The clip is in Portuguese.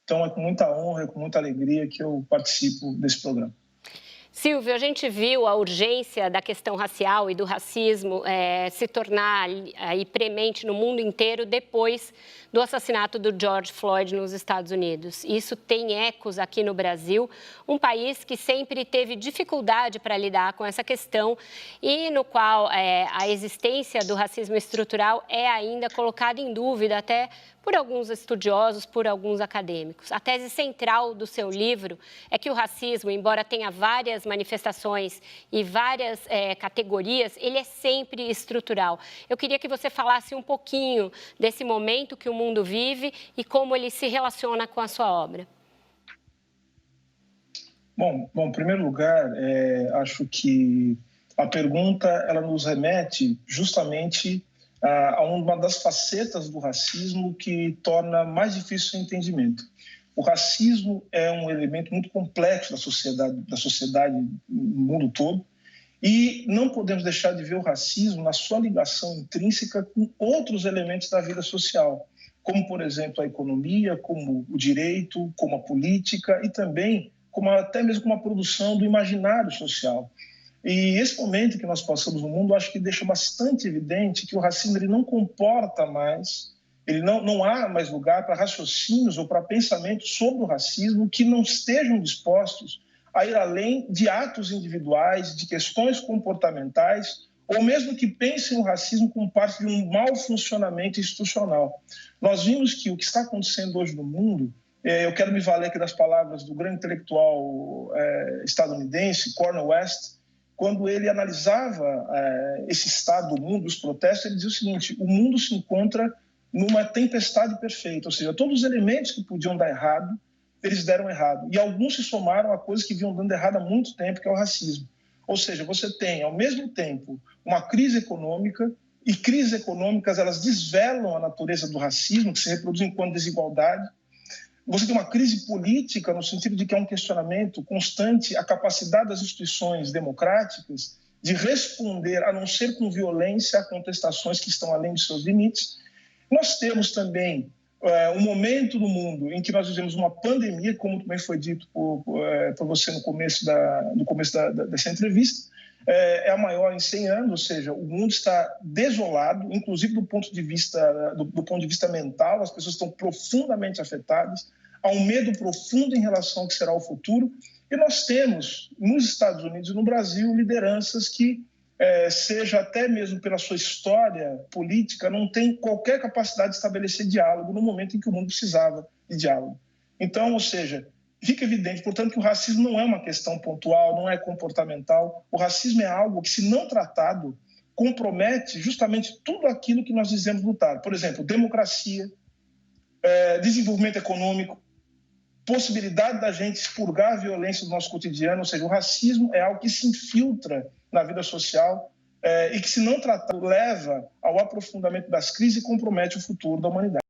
Então é com muita honra, é com muita alegria que eu participo desse programa. Silvio, a gente viu a urgência da questão racial e do racismo se tornar aí premente no mundo inteiro depois do assassinato do George Floyd nos Estados Unidos. Isso tem ecos aqui no Brasil, um país que sempre teve dificuldade para lidar com essa questão e no qual a existência do racismo estrutural é ainda colocada em dúvida até por alguns estudiosos, por alguns acadêmicos. A tese central do seu livro é que o racismo, embora tenha várias manifestações e várias categorias, ele é sempre estrutural. Eu queria que você falasse um pouquinho desse momento que o mundo vive e como ele se relaciona com a sua obra. Bom, em primeiro lugar, acho que a pergunta ela nos remete justamente a uma das facetas do racismo que torna mais difícil o entendimento. O racismo é um elemento muito complexo da sociedade no mundo todo, e não podemos deixar de ver o racismo na sua ligação intrínseca com outros elementos da vida social, como, por exemplo, a economia, como o direito, como a política e também até mesmo como a produção do imaginário social. E esse momento que nós passamos no mundo, acho que deixa bastante evidente que o racismo ele não comporta mais, não há mais lugar para raciocínios ou para pensamentos sobre o racismo que não estejam dispostos a ir além de atos individuais, de questões comportamentais, ou mesmo que pensem o racismo como parte de um mau funcionamento institucional. Nós vimos que o que está acontecendo hoje no mundo, eu quero me valer aqui das palavras do grande intelectual estadunidense, Cornel West, quando ele analisava esse estado do mundo, os protestos, ele dizia o seguinte: o mundo se encontra numa tempestade perfeita, ou seja, todos os elementos que podiam dar errado, eles deram errado. E alguns se somaram a coisas que vinham dando errado há muito tempo, que é o racismo. Ou seja, você tem, ao mesmo tempo, uma crise econômica, e crises econômicas elas desvelam a natureza do racismo, que se reproduz enquanto desigualdade. Você tem uma crise política, no sentido de que é um questionamento constante à capacidade das instituições democráticas de responder, a não ser com violência, a contestações que estão além de seus limites. Nós temos também um momento no mundo em que nós vivemos uma pandemia, como também foi dito por você no começo dessa entrevista, é a maior em 100 anos, ou seja, o mundo está desolado, inclusive do ponto de vista mental, as pessoas estão profundamente afetadas, há um medo profundo em relação ao que será o futuro, e nós temos, nos Estados Unidos e no Brasil, lideranças que, seja até mesmo pela sua história política, não tem qualquer capacidade de estabelecer diálogo no momento em que o mundo precisava de diálogo. Então, ou seja, fica evidente, portanto, que o racismo não é uma questão pontual, não é comportamental. O racismo é algo que, se não tratado, compromete justamente tudo aquilo que nós dizemos lutar. Por exemplo, democracia, desenvolvimento econômico, possibilidade da gente expurgar a violência do nosso cotidiano. Ou seja, o racismo é algo que se infiltra na vida social e que, se não tratado, leva ao aprofundamento das crises e compromete o futuro da humanidade.